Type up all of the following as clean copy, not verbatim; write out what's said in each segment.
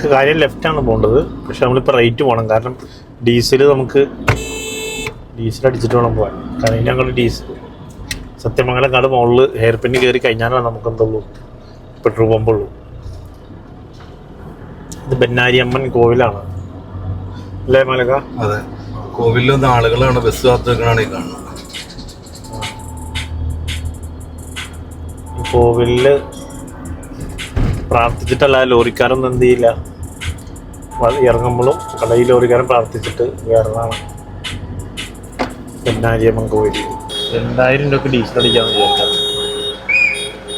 നമുക്ക് കാര്യം ലെഫ്റ്റാണ് പോകേണ്ടത്. പക്ഷെ നമ്മളിപ്പോൾ റൈറ്റ് പോകണം. കാരണം ഡീസൽ അടിച്ചിട്ട് വേണം പോകാൻ. കാരണം ഇനി ഞങ്ങൾ സത്യമംഗലം മുകളിൽ ഹെയർ പിന്ന് കയറി കഴിഞ്ഞാലാണ് നമുക്ക് എന്തുള്ളൂ പെട്രോൾ പമ്പുള്ളൂ. ഇത് ബെന്നാരിയമ്മൻ കോവിലാണ് അല്ലേ മലക? അതെ, കോവിലിൽ വന്ന ആളുകളാണ് ബസ് കാത്ത് വെക്കണാണ് ഈ കാണുന്നത്. ഈ കോവിലില് പ്രാർത്ഥിച്ചിട്ടല്ല ലോറിക്കാരൊന്നും എന്ത് ചെയ്യില്ല, ഇറങ്ങുമ്പോഴും കടയിൽ ലോറിക്കാരൻ പ്രാർത്ഥിച്ചിട്ട് കയറുന്നതാണ് ബെന്നാരിയമ്മൻ കോവിൽ. 2000 രൂപയ്ക്ക് ഡീസൽ അടിക്കാമെന്ന് വിചാരിക്കാം.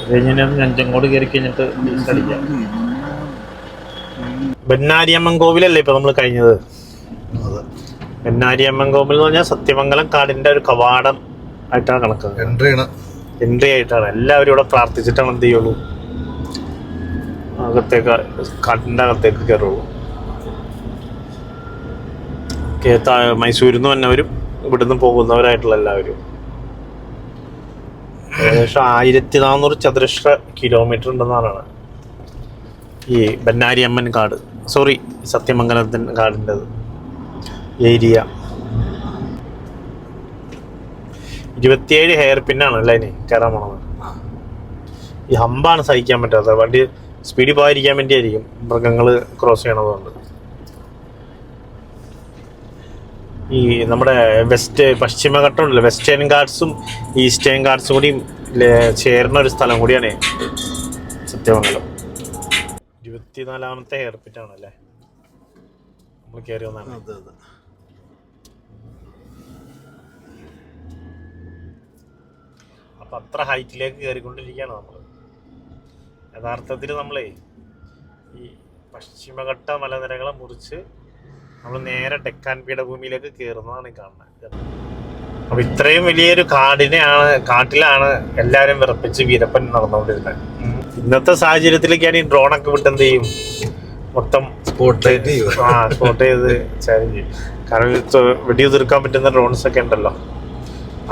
അത് കഴിഞ്ഞാൽ ഞഞ്ചങ്കോട് കയറി കഴിഞ്ഞിട്ട് ഡീസൽ അടിക്കാം. ബെന്നാരിയമ്മൻ കോവിലല്ലേ ഇപ്പൊ നമ്മൾ കഴിഞ്ഞത്? ബെന്നാരിയമ്മൻ കോവിൽ എന്ന് പറഞ്ഞാൽ സത്യമംഗലം കാടിന്റെ ഒരു കവാടം ആയിട്ടാണ് കണക്കാക്കുന്നത്. എൻട്രി ആയിട്ടാണ്. എല്ലാവരും ഇവിടെ പ്രാർത്ഥിച്ചിട്ടാണ് എന്ത് ചെയ്യുള്ളൂ, കാട്ടിന്റെ അകത്തേക്ക് കയറുള്ളൂ. മൈസൂരിൽ നിന്ന് വന്നവരും ഇവിടുന്ന് പോകുന്നവരായിട്ടുള്ള എല്ലാവരും. ഏകദേശം 1400 ചതുരശ്ര കിലോമീറ്റർ ഉണ്ടെന്നാണ് ഈ ബെന്നാരിയമ്മൻ കാട്, സത്യമംഗലത്തിൻ്റെ കാടിൻ്റെത് ഏരിയ. 27 ഹെയർ പിന്നാണ് അല്ലേ ഇനി കയറാൻ പോണത്. ഈ ഹമ്പാണ് സഹിക്കാൻ പറ്റാത്തത്. വണ്ടി സ്പീഡിൽ പോകാതിരിക്കാൻ വേണ്ടിയായിരിക്കും, മൃഗങ്ങൾ ക്രോസ് ചെയ്യണതുകൊണ്ട്. ഈ നമ്മുടെ പശ്ചിമഘട്ടം ഉണ്ടല്ലോ, വെസ്റ്റേൺ ഗാർഡ്സും ഈസ്റ്റേൺ ഗാർഡ്സും കൂടി ചേർന്ന ഒരു സ്ഥലം കൂടിയാണ് സത്യമംഗലം. 24ാമത്തെ ഹെയർ പിറ്റാണല്ലേ നമ്മൾ കയറി വന്നാണ്. അപ്പം അത്ര ഹൈറ്റിലേക്ക് കയറിക്കൊണ്ടിരിക്കുകയാണ് നമ്മൾ. യഥാർത്ഥത്തിൽ നമ്മളെ ഈ പശ്ചിമഘട്ട മലനിരകളെ മുറിച്ച് നമ്മൾ നേരെ ഡെക്കാൻ പീഠഭൂമിയിലേക്ക് കയറുന്നതാണ് ഈ കാണുന്നത്. അപ്പം ഇത്രയും വലിയൊരു കാട്ടിലാണ് എല്ലാവരും വിറപ്പിച്ച് വീരപ്പൻ നടന്നുകൊണ്ടിരുന്നത്. ഇന്നത്തെ സാഹചര്യത്തിലേക്കാണ് ഈ ഡ്രോണൊക്കെ വിട്ട് എന്ത് ചെയ്യും, മൊത്തം സ്പോട്ട് ചെയ്ത് ചാലഞ്ച് ചെയ്യും. കാരണം വെടിയുതിർക്കാൻ പറ്റുന്ന ഡ്രോൺസ് ഒക്കെ ഉണ്ടല്ലോ,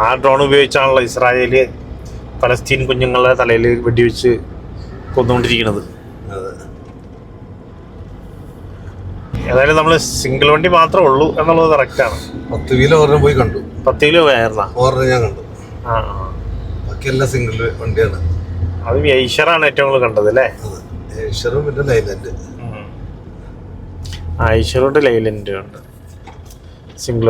ആ ഡ്രോൺ ഉപയോഗിച്ചാണല്ലോ ഇസ്രായേല് പലസ്തീൻ കുഞ്ഞുങ്ങളുടെ തലയിൽ വെടിവെച്ച് കൊന്നുകൊണ്ടിരിക്കുന്നത്. ഏതായാലും നമ്മൾ സിംഗിൾ വണ്ടി മാത്രമേ ഉള്ളൂ എന്നുള്ളത് കറക്റ്റാണ്. 10 വീലോ പോയി കണ്ടു. 10 കിലോ ആയിരുന്നാ? ഞാൻ കണ്ടു. ബാക്കിയെല്ലാം സിംഗിൾ വണ്ടിയാണ്. അത് ഐഷറാണ് ഏറ്റവും കൂടുതൽ കണ്ടത് അല്ലേ? ഐഷറും പിന്നെ ലൈലൻഡ്. ഐഷറുണ്ട്, ലൈലൻഡും ഉണ്ട് സിംഗിൾ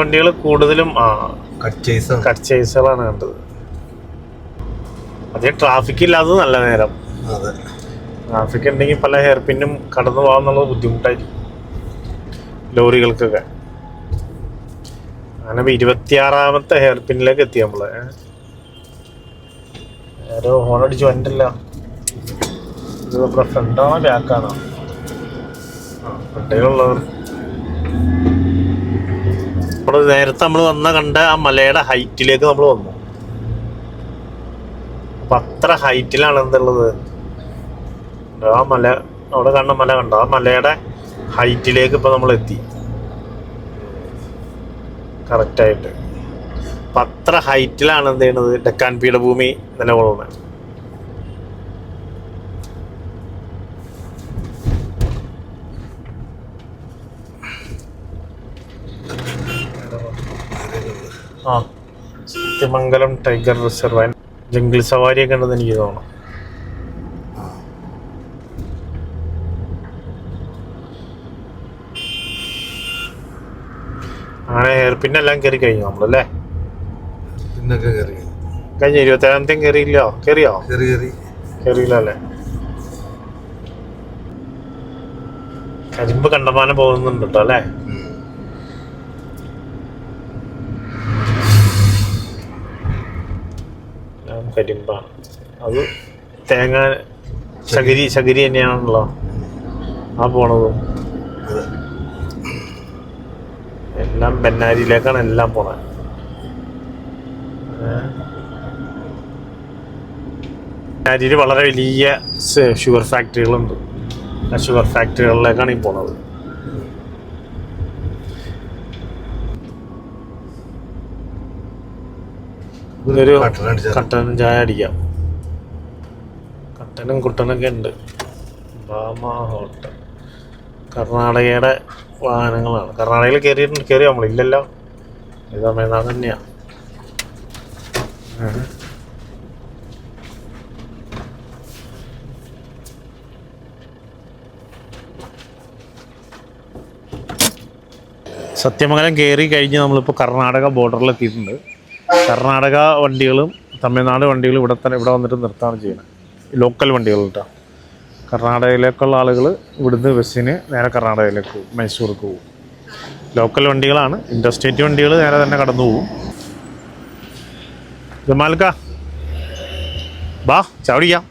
വണ്ടികൾ കൂടുതലും കട്ട് ചേസറാണ് കണ്ടത്. അതേ ട്രാഫിക് ഇല്ലാത്തത് നല്ല നേരം. ട്രാഫിക് ഉണ്ടെങ്കിൽ പല ഹെയർ പിന്നും കടന്നു പോകാന്നുള്ളത് ബുദ്ധിമുട്ടായിരിക്കും ലോറികൾക്കൊക്കെ. അങ്ങനെ 26ാമത്തെ ഹെയർ പിന്നിലേക്ക് എത്തി നമ്മള്. ആരോ ഹോണടിച്ച് വന്നിട്ടില്ല. ഇത് നമ്മുടെ ഫ്രണ്ടാണോ ബാക്കാണോ? ഫ്രണ്ടിലുള്ളവർ. അപ്പോൾ നേരത്തെ നമ്മൾ കണ്ട ആ മലയുടെ ഹൈറ്റിലേക്ക് നമ്മൾ വന്നു. അപ്പം അത്ര ഹൈറ്റിലാണ് എന്തുള്ളത്, ആ മല, അവിടെ കാണുന്ന മല കണ്ടോ, ആ മലയുടെ ഹൈറ്റിലേക്ക് ഇപ്പം നമ്മൾ എത്തി കറക്റ്റായിട്ട്. അപ്പം അത്ര ഹൈറ്റിലാണ് എന്ത് ചെയ്യണത്, ഡെക്കാൻ പീഠഭൂമി നിലകൊള്ളുന്നത്. Sathyamangalam tiger reserve and jungle സവാരിയൊക്കെ ഉണ്ടെന്ന് എനിക്ക് തോന്നുന്നു. അങ്ങനെ ഹെയർ പിന്നെല്ലാം കയറി കഴിഞ്ഞു നമ്മളല്ലേ? കഴിഞ്ഞ 27ാമത്തെ കയറിയില്ല അല്ലേ? കരിമ്പ് കണ്ടമാനം പോകുന്നുണ്ട് കേട്ടോ അല്ലേ? കരിമ്പാണ് അത്. തേങ്ങ ചകിരി തന്നെയാണല്ലോ ആ പോണതും. എല്ലാം ബെന്നാരിയിലേക്കാണ് എല്ലാം പോണത്. ബെന്നാരിയിൽ വളരെ വലിയ ഷുഗർ ഫാക്ടറികളുണ്ട്. ആ ഷുഗർ ഫാക്ടറികളിലേക്കാണ് ഈ പോണത്. ഇതൊരു കട്ടൻ ചായ അടിക്കാം. കട്ടനും കുട്ടനൊക്കെ ഉണ്ട്. ഭാമ ഹോട്ടൽ കർണാടകയുടെ വാഹനങ്ങളാണ്. കർണാടകയിൽ കയറിയോ നമ്മളില്ലല്ലോ. ഇത് തമിഴ്നാട് തന്നെയാണ്. സത്യമംഗലം കയറി കഴിഞ്ഞ് നമ്മളിപ്പോൾ കർണാടക ബോർഡറിലെത്തിയിട്ടുണ്ട്. കർണാടക വണ്ടികളും തമിഴ്നാട് വണ്ടികളും ഇവിടെ വന്നിട്ട് നിർത്താണ് ചെയ്യുന്നത്. ലോക്കൽ വണ്ടികൾ കേട്ടോ. കർണാടകയിലേക്കുള്ള ആളുകൾ ഇവിടുന്ന് ബസ്സിന് നേരെ കർണാടകയിലേക്ക് പോകും, മൈസൂർക്ക് പോകും. ലോക്കൽ വണ്ടികളാണ്. ഇൻറ്റർസ്റ്റേറ്റ് വണ്ടികൾ നേരെ തന്നെ കടന്നു പോകും. ജമാൽക്ക ബാ ചാവടിക്കാം.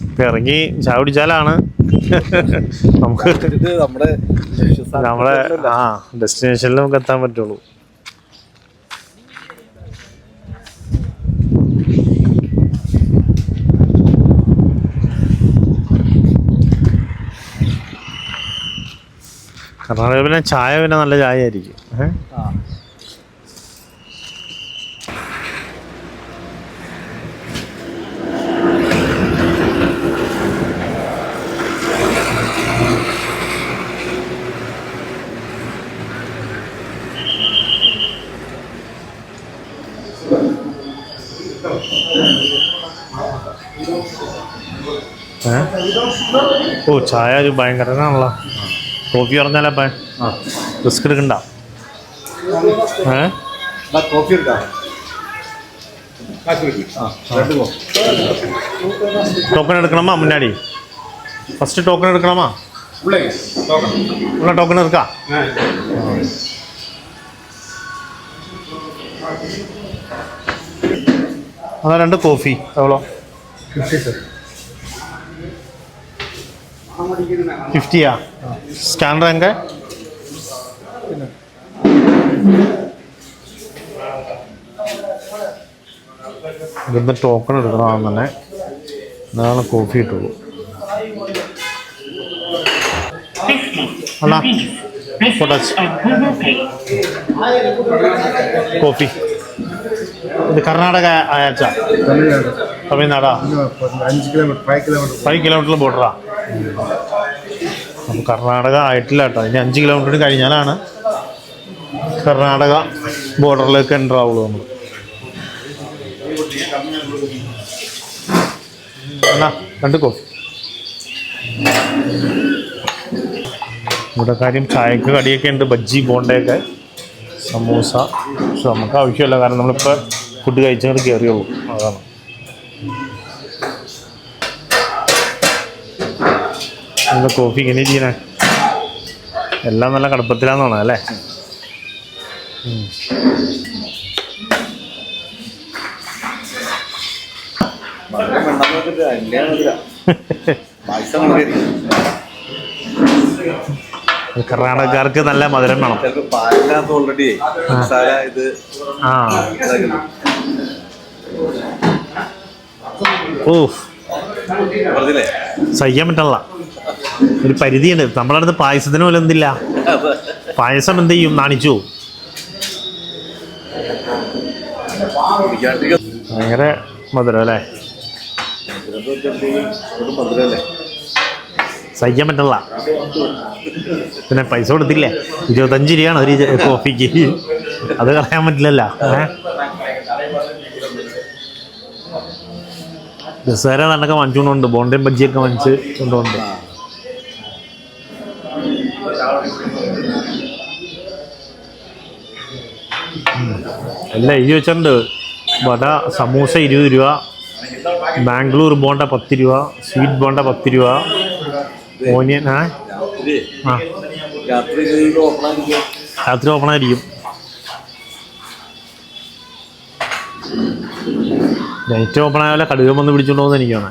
ഇപ്പം ഇറങ്ങി ചാവടിച്ചാലാണ് നമുക്ക് നമ്മുടെ ഡെസ്റ്റിനേഷനിൽ നമുക്ക് എത്താൻ പറ്റുള്ളൂ. കർണാടക പിന്നെ ചായ പിന്നെ നല്ല ചായ ആയിരിക്കും. ഓ ചായ ഒരു ഭയങ്കരനാണല്ലോ. കോഫി പറഞ്ഞാലപ്പ റിസ്ക് എടുക്കണ്ട. ടോക്കൺ എടുക്കണമാ മുന്നാടി? ഫസ്റ്റ് ടോക്കൺ എടുക്കണമാ? ഉള്ള ടോക്കൺ എടുക്കാം. അതാ 2 കോഫി എവ്വളോ? 50 സ്കാനർ എങ്ക? ഇവിടുന്ന് ടോക്കൺ എടുക്കണം തന്നെ, എന്നാണ് കോഫി കിട്ടുള്ളൂ. അണ്ണാ കോഫി ഇത് കർണാടക അയച്ച തമിഴ്നാടാ? 5 കിലോമീറ്റർ ബോർഡറാ. അപ്പം കർണാടക ആയിട്ടില്ല കേട്ടോ. ഇനി 5 കിലോമീറ്റർ കഴിഞ്ഞാലാണ് കർണാടക ബോർഡറിലേക്ക് എൻ്റർ ആവുള്ളൂ നമ്മൾ. എന്നാ 2 കോഫി. ഇവിടെ കാര്യം ചായക്ക് കടിയൊക്കെ ഉണ്ട്, ബജ്ജി ബോണ്ടയൊക്കെ, സമൂസ. പക്ഷെ നമുക്ക് ആവശ്യമില്ല, കാരണം നമ്മളിപ്പോൾ ഫുഡ് കഴിച്ചങ്ങോട്ട് കയറിയുള്ളൂ, അതാണ്. എന്താ കോഫി ഇങ്ങനെ ചെയ്യണേ? എല്ലാം നല്ല കടുപ്പത്തിലാന്ന് അല്ലേ? കർണാടകക്കാർക്ക് നല്ല മധുരം വേണം. ഓ സഹിക്കാൻ പറ്റല്ല, ഒരു പരിധിയുണ്ട്. നമ്മുടെ അടുത്ത് പായസത്തിന് പോലും എന്തില്ല. പായസം എന്ത് ചെയ്യും? നാണിച്ചു. ഭയങ്കര മധുരം അല്ലേ? സഹിക്കാൻ പറ്റല്ല. പിന്നെ പൈസ കൊടുത്തില്ലേ? 25 രൂപയാണ് ഒരു കോഫിക്ക്. അത് കളയാൻ പറ്റില്ലല്ലോ. ബസ്സുകാരെ നല്ലൊക്കെ വാങ്ങിച്ചുകൊണ്ടുണ്ട്, ബോണ്ടയും ബജ്ജിയൊക്കെ വാങ്ങിച്ച് കൊണ്ടുപോകുന്നുണ്ട്. എല്ലാം എഴുതി വെച്ചിട്ടുണ്ട്. വട സമൂസ 20 രൂപ, ബാംഗ്ലൂർ ബോണ്ട 10 രൂപ, സ്വീറ്റ് ബോണ്ട 10 രൂപ, ഓനിയൻ രാത്രി ഓപ്പണായിരിക്കും. നൈറ്റ് ഓപ്പണായാലും കടുകം വന്ന് പിടിച്ചോണ്ട് പോകുന്ന എനിക്കാണ്.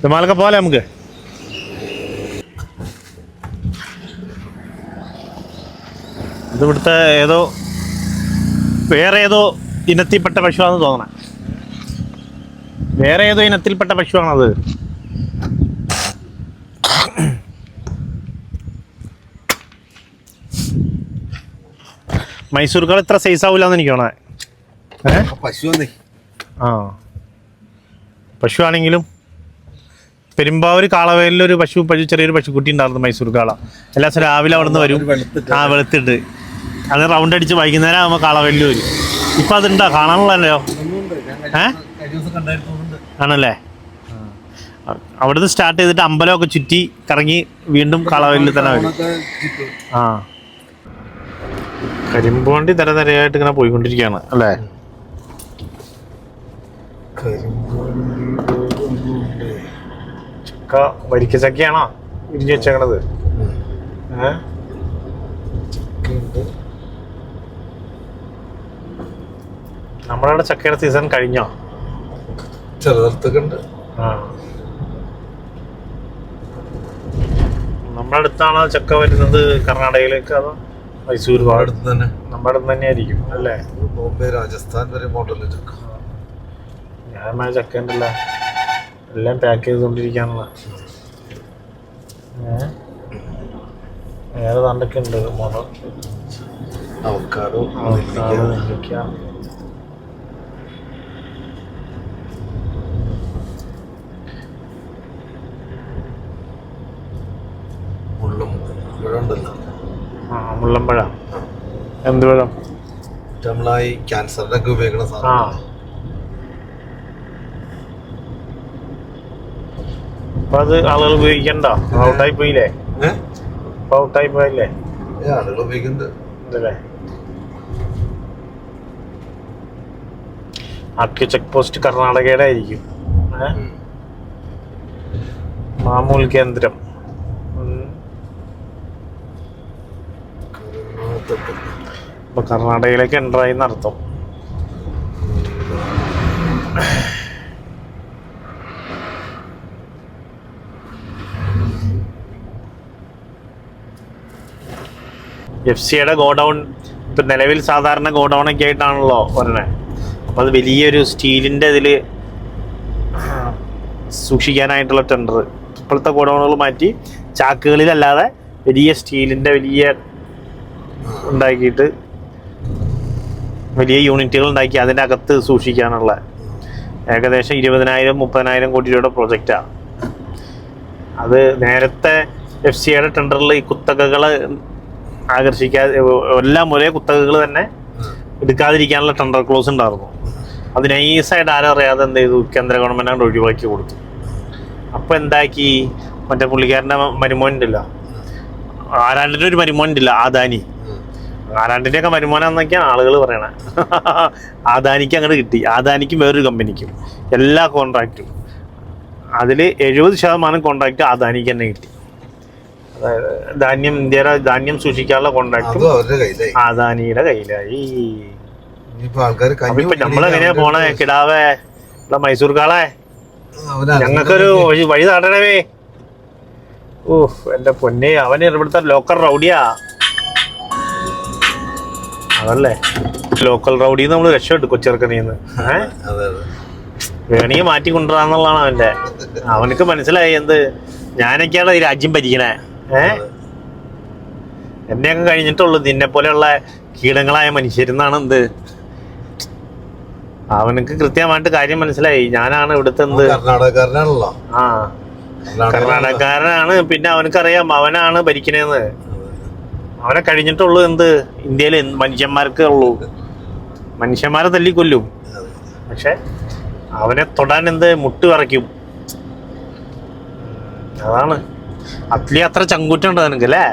ജമാലൊക്കെ പോലെ നമുക്ക് ഇത് ഇവിടുത്തെ വേറെ ഏതോ ഇനത്തിൽപ്പെട്ട പശുവാണെന്ന് തോന്നണേ. വേറെ ഏതോ ഇനത്തിൽപ്പെട്ട പശുവാണത്. മൈസൂർക്കാൾ ഇത്ര സൈസ് ആവില്ലാന്ന് എനിക്ക് തോന്നണേ. പശു ആ പശു ആണെങ്കിലും പെരുമ്പാവൂർ കാളവയലിലൊരു ചെറിയൊരു പശുക്കുട്ടി ഉണ്ടായിരുന്നു, മൈസൂർ കാള. എല്ലാ ദിവസം രാവിലെ അവിടെ നിന്ന് വരും, വെളുത്തിട്ട് അത് റൗണ്ട് അടിച്ച് വൈകുന്നേരം ആകുമ്പോൾ കാളവയലിൽ വരും. ഇപ്പം അതുണ്ടോ? കാണാനുള്ളതല്ലോ. ആണല്ലേ? അവിടുന്ന് സ്റ്റാർട്ട് ചെയ്തിട്ട് അമ്പലമൊക്കെ ചുറ്റി കറങ്ങി വീണ്ടും കാളവയലിൽ തന്നെ വരും. ആ, കരിമ്പുവണ്ടി തരതരയായിട്ട് ഇങ്ങനെ പോയിക്കൊണ്ടിരിക്കുകയാണ് അല്ലേ? ചക്ക വരിക്ക ചക്കയാണോ ഇരിഞ്ഞു വെച്ചേക്കണത്? നമ്മളവിടെ ചക്കയുടെ സീസൺ കഴിഞ്ഞോ? ചെറുതൊക്കെ ഉണ്ട്. നമ്മുടെ അടുത്താണോ ചക്ക വരുന്നത്? കർണാടകയിലേക്ക് അതോ മൈസൂർ? നമ്മുടെ അടുത്ത് തന്നെ ആയിരിക്കും അല്ലേ? ബോംബെ, രാജസ്ഥാൻ വരെ മോഡല് ചക്ക. ഞാൻ ചക്ക ഉണ്ടല്ല, എല്ലാം പാക്ക് ചെയ്തുകൊണ്ടിരിക്കാനുള്ള. വേറെ തണ്ടൊക്കെ ഉണ്ട് മോഡൽ. അവക്കാഡോ, നെല്ലിക്ക. മുള്ളമ്പഴ. എന്ത് പഴം? നമ്മളായി ക്യാൻസറിനൊക്കെ ഉപയോഗിക്കുന്ന സാധനം. അപ്പൊ അത് ആളുകൾ ഉപയോഗിക്കണ്ട, ഔട്ടായി പോയില്ലേ? ഔട്ടായി പോയല്ലേ? ആളുകൾ ഉപയോഗിക്കുന്നുണ്ട്. ആർക്കെ ചെക്ക് പോസ്റ്റ് കർണാടകയുടെ ആയിരിക്കും. മാമൂൽ കേന്ദ്രം. അപ്പൊ കർണാടകയിലേക്ക് എൻ്റർ ആയി എന്നർത്ഥം. FC-യുടെ ഗോഡൗൺ ഇപ്പം നിലവിൽ സാധാരണ ഗോഡൗൺ ഒക്കെ ആയിട്ടാണല്ലോ പറഞ്ഞത്. അപ്പോൾ അത് വലിയൊരു സ്റ്റീലിൻ്റെ ഇതിൽ സൂക്ഷിക്കാനായിട്ടുള്ള ടെൻഡർ. ഇപ്പോഴത്തെ ഗോഡൗണുകൾ മാറ്റി ചാക്കുകളിലല്ലാതെ വലിയ സ്റ്റീലിൻ്റെ വലിയ ഉണ്ടാക്കിയിട്ട് വലിയ യൂണിറ്റുകൾ ഉണ്ടാക്കി അതിൻ്റെ അകത്ത് സൂക്ഷിക്കാനുള്ള ഏകദേശം 20,000-30,000 കോടി രൂപയുടെ പ്രൊജക്റ്റാണ് അത്. നേരത്തെ FC-യുടെ ടെൻഡറിൽ ഈ കുത്തകകൾ ആകർഷിക്കാതെ എല്ലാം ഒരേ കുത്തകകൾ തന്നെ എടുക്കാതിരിക്കാനുള്ള ടെൻഡർ ക്ലോസ് ഉണ്ടായിരുന്നു. അത് നൈസായിട്ട് ആരും അറിയാതെ എന്ത് ചെയ്തു, കേന്ദ്ര ഗവൺമെൻറ് ഒഴിവാക്കി കൊടുത്തു. അപ്പോൾ എന്താക്കി, മറ്റേ പുള്ളിക്കാരൻ്റെ മരുമോനുണ്ടല്ലോ, ആരാണ്ടിൻ്റെ ഒരു മരുമോനുണ്ടല്ലോ, ആദാനി. ആരാണ്ടിൻ്റെയൊക്കെ വരുമാനമെന്നൊക്കെയാണ് ആളുകൾ പറയണേ. ആദാനിക്ക് അങ്ങോട്ട് കിട്ടി, ആദാനിക്കും വേറൊരു കമ്പനിക്കും എല്ലാ കോൺട്രാക്റ്റും. അതിൽ 70% കോൺട്രാക്റ്റ് ആദാനിക്ക് തന്നെ കിട്ടി. അതായത് ധാന്യം, ഇന്ത്യയുടെ ധാന്യം സൂക്ഷിക്കാനുള്ള കോൺട്രാക്റ്റും ആദാനിയുടെ കയ്യിലായി. ഇപ്പൊ നമ്മളെങ്ങനെയാ പോണേ? കിടാവേ, ഇവിടെ മൈസൂർ കാളെ, ഞങ്ങൾക്കൊരു വഴി താടണമേ. എന്റെ പൊന്നെ, അവന് ഇവിടുത്തെ ലോക്കൽ റൗഡിയാ. അതല്ലേ ലോക്കൽ റൗഡി നമ്മൾ രക്ഷപ്പെട്ടു കൊച്ചിറക്കനീന്ന്. വേണമെങ്കിൽ മാറ്റി കൊണ്ടുവരാന്നുള്ളതാണ് അവന്റെ. അവനക്ക് മനസ്സിലായി എന്ത്, ഞാനൊക്കെയാണ് ഈ രാജ്യം ഭരിക്കണേ. എന്നെയൊക്കെ കഴിഞ്ഞിട്ടുള്ളൂ നിന്നെ പോലെയുള്ള കീടങ്ങളായ മനുഷ്യരെന്നാണ് എന്ത്. അവനക്ക് കൃത്യമായിട്ട് കാര്യം മനസ്സിലായി, ഞാനാണ് ഇവിടുത്തെ എന്ത്. കർണാടകക്കാരനാണല്ലോ. ആ, കർണാടകക്കാരനാണ്. പിന്നെ അവനക്കറിയാം അവനാണ് ഭരിക്കണേന്ന്. അവനെ കഴിഞ്ഞിട്ടുള്ളൂ എന്ത്, ഇന്ത്യയിൽ മനുഷ്യന്മാർക്ക് ഉള്ളൂ. മനുഷ്യന്മാരെ തല്ലിക്കൊല്ലും, പക്ഷെ അവനെ തൊടാൻ എന്ത് മുട്ട് വിറയ്ക്കും. അതാണ് അത്ര ചങ്കൂറ്റുണ്ടോ നിനക്ക് അല്ലേ?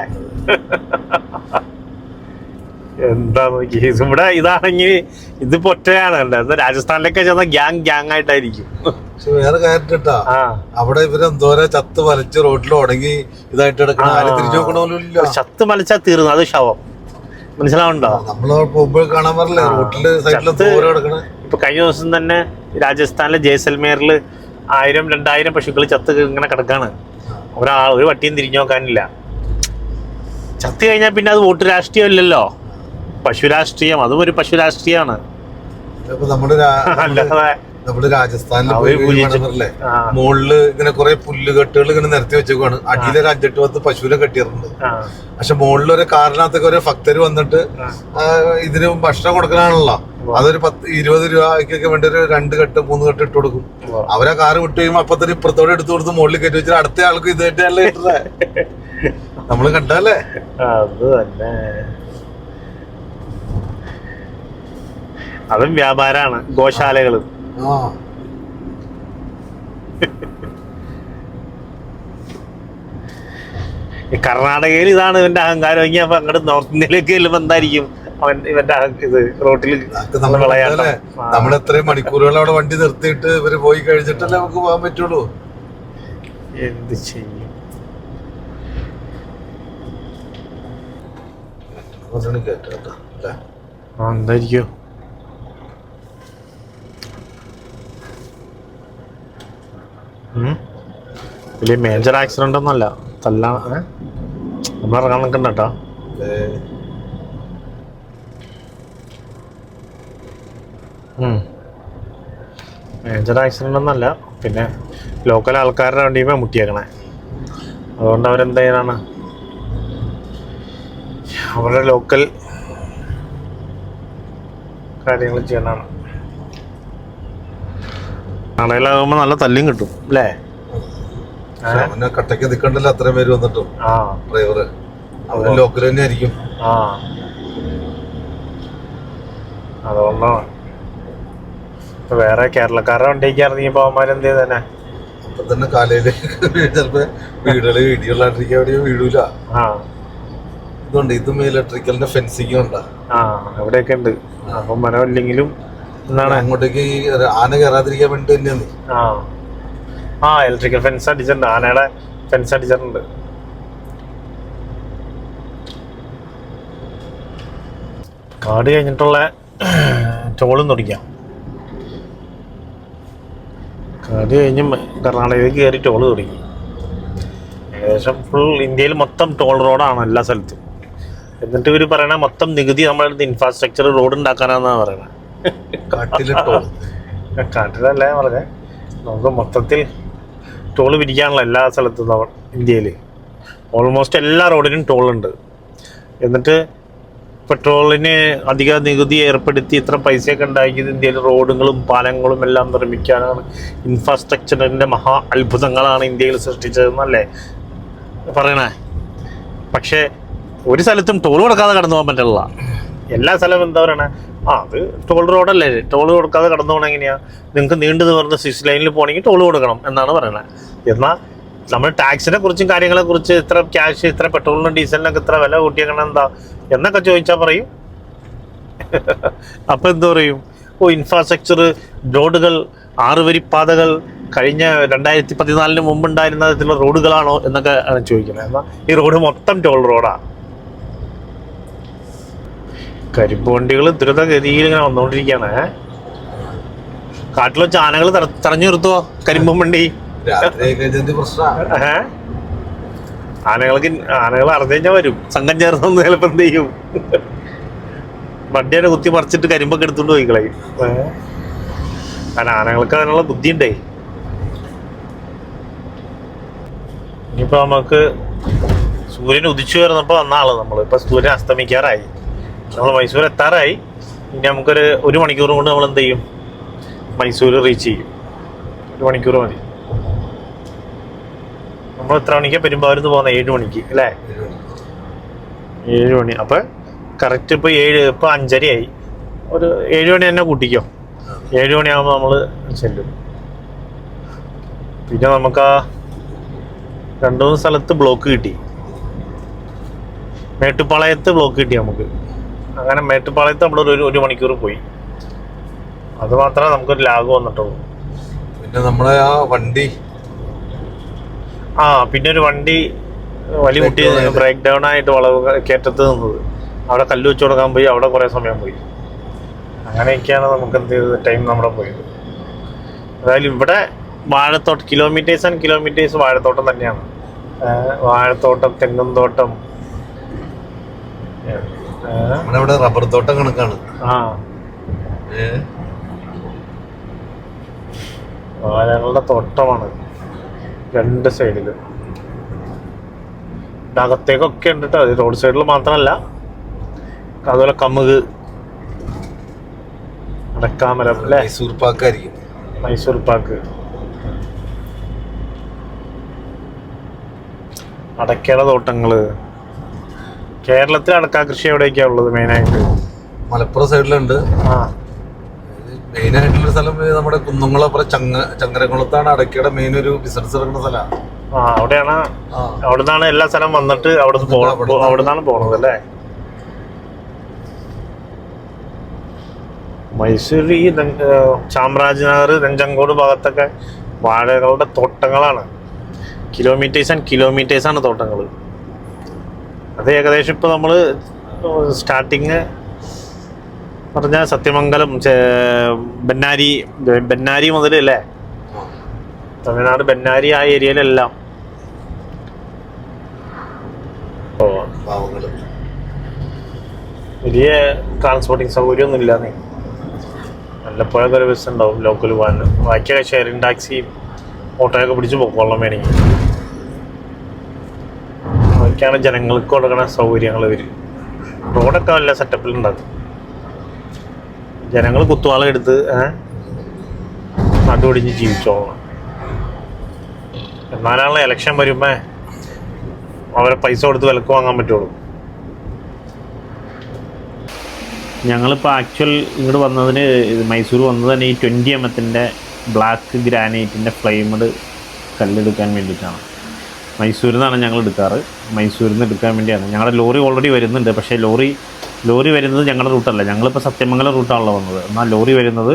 എന്താ നോക്കി ഇവിടെ. ഇതാണെങ്കിൽ ഇതിപ്പോ ഒറ്റയാണ് കണ്ടത്. രാജസ്ഥാനിലൊക്കെ ചെന്ന ഗ്യാങ് ആയിട്ടായിരിക്കും. വേറെ കാര്യട്ടാ, അവിടെ ഇവരെന്തോരെ ചത്ത് മലച്ച് റോഡിൽ ഉടങ്ങി ഇതായിട്ട് തിരിച്ചു നോക്കണമല്ലോ. ചത്ത് മലച്ചാൽ തീർന്നു, അത് ശവം. മനസ്സിലാവുണ്ടോ? നമ്മള് പോകുമ്പോൾ കാണാൻ പറഞ്ഞില്ലേ റോഡില് സൈഡിൽ കിടക്കണ. ഇപ്പൊ കഴിഞ്ഞ ദിവസം തന്നെ രാജസ്ഥാനിലെ ജയ്സൽമേറിൽ 1000-2000 പശുക്കൾ ചത്ത് ഇങ്ങനെ കിടക്കാണ്. ഒരു വട്ടിയും തിരിഞ്ഞു നോക്കാനില്ല. ചത്ത് കഴിഞ്ഞാൽ പിന്നെ അത് വോട്ട് രാഷ്ട്രീയം ഇല്ലല്ലോ, പശു രാഷ്ട്രീയം. അതും ഒരു പശു രാഷ്ട്രീയമാണ്. അല്ലാതെ നമ്മുടെ രാജസ്ഥാനിലെ മുകളില് ഇങ്ങനെ കുറെ പുല്ലുകെട്ടുകൾ ഇങ്ങനെ നിരത്തി വെച്ചേക്കാണ്. അടിയിലൊരു 5-8 പശുവിനെ കെട്ടിയിട്ടുണ്ട്. പക്ഷെ മുകളിലൊരു കാറിനകത്തൊക്കെ ഒരു ഭക്തര് വന്നിട്ട് ഇതിന് ഭക്ഷണം കൊടുക്കാനാണല്ലോ. അതൊരു 10-20 രൂപയ്ക്കൊക്കെ വേണ്ടി ഒരു 2 കെട്ട് 3 കെട്ട് ഇട്ട് കൊടുക്കും. അവരാ കാറ് വിട്ട് കഴിയുമ്പോ അപ്പൊ തന്നെ ഇപ്പുറത്തോടെ എടുത്തു കൊടുത്ത് മുകളിൽ കയറ്റി വെച്ചാൽ അടുത്ത ആൾക്ക് ഇത് തന്നെയല്ലേ ഇട്ടേ. നമ്മള് കണ്ടല്ലേ. അത് തന്നെ, അതും വ്യാപാരാണ്, ഗോശാലകള്. കർണാടകയിൽ ഇതാണ് ഇവന്റെ അഹങ്കാരം. എങ്കിൽ അപ്പൊ അങ്ങോട്ട് നോർത്ത് ഇന്ത്യയിലേക്ക് ചെല്ലുമ്പോ എന്തായിരിക്കും ഇവന്റെ ഇത് റോട്ടിൽ നമ്മളെത്രയും മണിക്കൂറുകൾ അവിടെ വണ്ടി നിർത്തിയിട്ട് ഇവര് പോയി കഴിച്ചിട്ടല്ലേ നമുക്ക് പോകാൻ പറ്റുള്ളൂ. എന്ത് ചെയ്യും? എന്തായിരിക്കും വലിയ മേജർ ആക്സിഡന്റ് ഒന്നല്ല, നമ്മളിറങ്ങാൻ നിൽക്കണ്ട കേട്ടോ. മേജർ ആക്സിഡന്റ് ഒന്നല്ല, പിന്നെ ലോക്കൽ ആൾക്കാരുടെ വണ്ടിയുമേ മുട്ടിയേക്കണേ. അതുകൊണ്ട് അവരെന്ത് ചെയ്യാനാണ്, അവരുടെ ലോക്കൽ കാര്യങ്ങൾ ചെയ്യണതാണ്. കടയിലാകുമ്പോ നല്ല തല്ലും കിട്ടും അല്ലേ? കട്ടക്ക് നിക്കണ്ടല്ലോ അത്രയും പേര് വന്നിട്ടും. ഡ്രൈവറ് അവര് ലോക്കൽ തന്നെ ആയിരിക്കും. അതുകൊണ്ടാണ് വേറെ കേരളക്കാരുടെ വണ്ടിക്ക് ഇറങ്ങിയപ്പോ അവന്മാരെന്ത് ചെയ്തന്നെ അപ്പൊ തന്നെ കാലയില് ചിലപ്പോ വീടുകള് ഇടിയുള്ളാണ്ടിരിക്കാൻ വേണ്ടി വീഴൂല. ഇതുണ്ട്, ഇതും ഇലക്ട്രിക്കലിന്റെ ഫെൻസിങ് ഉണ്ടാ എവിടെയൊക്കെ ഉണ്ട്. അപ്പൊ മരമില്ലെങ്കിലും എന്താണ് അങ്ങോട്ടേക്ക് ആന കയറാതിരിക്കാൻ വേണ്ടി തന്നെയാണ്. ഇലക്ട്രിക്കൽ ഫെൻസ് അടിച്ചിട്ടുണ്ട്, ആനയുടെ ഫെൻസ് അടിച്ചിട്ടുണ്ട്. കാട് കഴിഞ്ഞിട്ടുള്ള ടോളും തുടങ്ങിക്കാം. കാട് കഴിഞ്ഞ് കർണാടകയിലേക്ക് കയറി ടോള് തുടങ്ങി. ഏകദേശം ഫുൾ ഇന്ത്യയിൽ മൊത്തം ടോൾ റോഡാണ് എല്ലാ സ്ഥലത്തും. എന്നിട്ട് ഇവർ പറയണ മൊത്തം നികുതി നമ്മളുടെ ഇൻഫ്രാസ്ട്രക്ചർ റോഡ് ഉണ്ടാക്കാനാന്നാണ് പറയണത്. കാട്ടിലല്ലേ പറഞ്ഞേ, നമുക്ക് മൊത്തത്തിൽ ടോള് പിരിക്കാനുള്ള എല്ലാ സ്ഥലത്തും ഇന്ത്യയിൽ ഓൾമോസ്റ്റ് എല്ലാ റോഡിനും ടോളുണ്ട്. എന്നിട്ട് പെട്രോളിന് അധിക നികുതി ഏർപ്പെടുത്തി ഇത്ര പൈസയൊക്കെ ഉണ്ടാക്കിയത് ഇന്ത്യയിൽ റോഡുകളും പാലങ്ങളും എല്ലാം നിർമ്മിക്കാനാണ്. ഇൻഫ്രാസ്ട്രക്ചറിൻ്റെ മഹാ അത്ഭുതങ്ങളാണ് ഇന്ത്യയിൽ സൃഷ്ടിച്ചതെന്നല്ലേ പറയണേ. പക്ഷേ ഒരു സ്ഥലത്തും ടോൾ കൊടുക്കാതെ കടന്നു പോകാൻ പറ്റില്ല. എല്ലാ സ്ഥലവും എന്താ പറയണേ, അത് ടോൾ റോഡല്ലേ, ടോൾ കൊടുക്കാതെ കടന്നു പോകണം എങ്ങനെയാണ്? നിങ്ങൾക്ക് നീണ്ടു നിവർന്ന് 6 ലൈനിൽ പോകണമെങ്കിൽ ടോൾ കൊടുക്കണം എന്നാണ് പറയണത്. എന്നാൽ നമ്മൾ ടാക്സിനെ കുറിച്ചും കാര്യങ്ങളെക്കുറിച്ച് ഇത്ര ക്യാഷ്, ഇത്ര പെട്രോളിനും ഡീസലിനൊക്കെ ഇത്ര വില കൂട്ടിയേക്കണം എന്താ എന്നൊക്കെ ചോദിച്ചാൽ പറയും. അപ്പം എന്തു പറയും? ഇൻഫ്രാസ്ട്രക്ചർ, റോഡുകൾ, 6 വരിപ്പാതകൾ കഴിഞ്ഞ 2014 മുമ്പുണ്ടായിരുന്ന തരത്തിലുള്ള റോഡുകളാണോ എന്നൊക്കെ ആണ് ചോദിക്കുന്നത്. എന്നാൽ ഈ റോഡ് മൊത്തം ടോൾ റോഡാണ്. കരിമ്പ് വണ്ടികൾ ദ്രുതഗതിയിൽ ഇങ്ങനെ വന്നുകൊണ്ടിരിക്കുകയാണ്. കാട്ടിൽ വെച്ച് ആനകൾ തടഞ്ഞു നിർത്തുവോ കരിമ്പും വണ്ടി? ആനകൾ അറിഞ്ഞു കഴിഞ്ഞാൽ വരും, സംഘം ചേർന്ന് ചിലപ്പോൾ എന്ത് ചെയ്യും, വണ്ടിയെ കുത്തി മറിച്ചിട്ട് കരിമ്പൊക്കെ എടുത്തുകൊണ്ട് പോയിക്കളെ. കാരണം ആനകൾക്ക് അതിനുള്ള ബുദ്ധിയുണ്ടേ. ഇനിയിപ്പോൾ നമുക്ക് സൂര്യൻ ഉദിച്ചു വരുന്നപ്പോൾ വന്ന ആള് നമ്മൾ, ഇപ്പം സൂര്യൻ അസ്തമിക്കാറായി, നമ്മൾ മൈസൂർ എത്താറായി. ഇനി നമുക്കൊരു 1 മണിക്കൂർ കൊണ്ട് നമ്മൾ എന്ത് ചെയ്യും, മൈസൂർ റീച്ച് ചെയ്യും. 1 മണിക്കൂർ മതി. നമ്മൾ എത്ര മണിക്കാണ് പെരുമ്പാവൂരിന്ന് പോകുന്നത്? 7 മണിക്ക് അല്ലേ? 7 മണി. അപ്പം കറക്റ്റ് ഇപ്പോൾ 5:30 ആയി. ഒരു 7 മണി തന്നെ കൂട്ടിക്കോ. 7 മണിയാകുമ്പോൾ നമ്മൾ ചെല്ലും. പിന്നെ നമുക്ക് ആ 2-3 സ്ഥലത്ത് ബ്ലോക്ക് കിട്ടി. മേട്ടുപ്പാളയത്ത് ബ്ലോക്ക് കിട്ടി നമുക്ക്. അങ്ങനെ മേട്ടുപ്പാളയത്ത് നമ്മൾ 1 മണിക്കൂർ പോയി. അത് മാത്രമേ നമുക്കൊരു ലാഗ് വന്നിട്ടുള്ളൂ. പിന്നെ നമ്മളെ ആ വണ്ടി പിന്നെ ഒരു വണ്ടി വലിയ കുട്ടി ബ്രേക്ക് ഡൗൺ ആയിട്ട് വളവ് കയറ്റത്ത് നിന്നത്. അവിടെ കല്ല് വെച്ച് കൊടുക്കാൻ പോയി, അവിടെ കുറേ സമയം പോയി. അങ്ങനെയൊക്കെയാണ് നമുക്ക് എന്ത് ചെയ്തത്, ടൈം നമ്മുടെ പോയത്. അതായത് ഇവിടെ വാഴത്തോട്ടം, കിലോമീറ്റേഴ്സ് ആൻഡ് കിലോമീറ്റേഴ്സ് വാഴത്തോട്ടം തന്നെയാണ്. വാഴത്തോട്ടം, തെങ്ങും തോട്ടം, റബ്ബർ തോട്ടം കണക്കാണ്. വാഴകളുടെ തോട്ടമാണ് 2 സൈഡിലും. അകത്തേക്കൊക്കെ ഉണ്ട് കേട്ടോ, റോഡ് സൈഡിൽ മാത്രമല്ല. അതുപോലെ കമുക്, അടക്കാമരം അല്ലേ? മൈസൂർ പാക്കായിരിക്കും. മൈസൂർ പാക്ക്. അടക്കയുടെ തോട്ടങ്ങള്. കേരളത്തിൽ അടക്കാ കൃഷി എവിടെയൊക്കെയാ ഉള്ളത് മെയിനായിട്ട്? മലപ്പുറം സൈഡിലുണ്ട്. ആ, മെയിനായിട്ടുള്ള സ്ഥലം നമ്മുടെ കുന്നംകുളപ്പുറം ചങ്ങരകുളത്താണ് അടക്കയുടെ മെയിൻ ഒരു ബിസിനസ് നടക്കുന്ന സ്ഥലമാണ്. ആ, അവിടെയാണ്. അവിടെ നിന്നാണ് എല്ലാ സ്ഥലം വന്നിട്ട് അവിടെ നിന്നാണ് പോണത് അല്ലേ? മൈസൂർ ഈ ചാമരാജനഗർ, രഞ്ജൻകോട് ഭാഗത്തൊക്കെ വാഴകളുടെ തോട്ടങ്ങളാണ്. കിലോമീറ്റേഴ്സ് ആൻഡ് കിലോമീറ്റേഴ്സാണ് തോട്ടങ്ങൾ. അത് ഏകദേശം ഇപ്പോൾ നമ്മൾ സ്റ്റാർട്ടിങ് പറഞ്ഞാൽ സത്യമംഗലം, ബെന്നാരി മുതൽ അല്ലേ, തമിഴ്നാട് ബെന്നാരി ആ ഏരിയയിലെല്ലാം വലിയ ട്രാൻസ്പോർട്ടിങ് സൗകര്യമൊന്നും ഇല്ലാന്നേ. വല്ലപ്പോഴൊക്കെ ഒരു ബസ് ഉണ്ടാവും ലോക്കൽ പോകാൻ. ബാക്കിയൊക്കെ ഷെയറിങ് ടാക്സിയും ഓട്ടോയൊക്കെ പിടിച്ച് പൊക്കോളാൻ വേണമെങ്കിൽ. അതൊക്കെയാണ് ജനങ്ങൾക്ക് കൊടുക്കുന്ന സൗകര്യങ്ങൾ. ഇവർ റോഡൊക്കെ നല്ല സെറ്റപ്പിലുണ്ടാകും. ജനങ്ങൾ കുത്തുവാള എടുത്ത് നടുപൊടിഞ്ഞ് ജീവിച്ചോളണം. എന്നാലാണ് ഇലക്ഷൻ വരുമ്പോൾ അവരെ പൈസ കൊടുത്ത് വിലക്ക് വാങ്ങാൻ പറ്റുള്ളൂ. ഞങ്ങളിപ്പോൾ ആക്ച്വൽ ഇങ്ങോട്ട് വന്നതിന്, മൈസൂർ വന്നത് തന്നെ ഈ 20 mm ബ്ലാക്ക് ഗ്രാനൈറ്റിൻ്റെ ഫ്ലെയിമഡ് കല്ലെടുക്കാൻ വേണ്ടിയിട്ടാണ്. മൈസൂരിൽ നിന്നാണ് ഞങ്ങൾ എടുക്കാറ്. മൈസൂരിൽ നിന്ന് എടുക്കാൻ വേണ്ടിയാണ്. ഞങ്ങളുടെ ലോറി ഓൾറെഡി വരുന്നുണ്ട്. പക്ഷേ ലോറി വരുന്നത് ഞങ്ങളുടെ റൂട്ടല്ല. ഞങ്ങളിപ്പോൾ സത്യമംഗലം റൂട്ടാണല്ലോ വന്നത്. എന്നാൽ ലോറി വരുന്നത്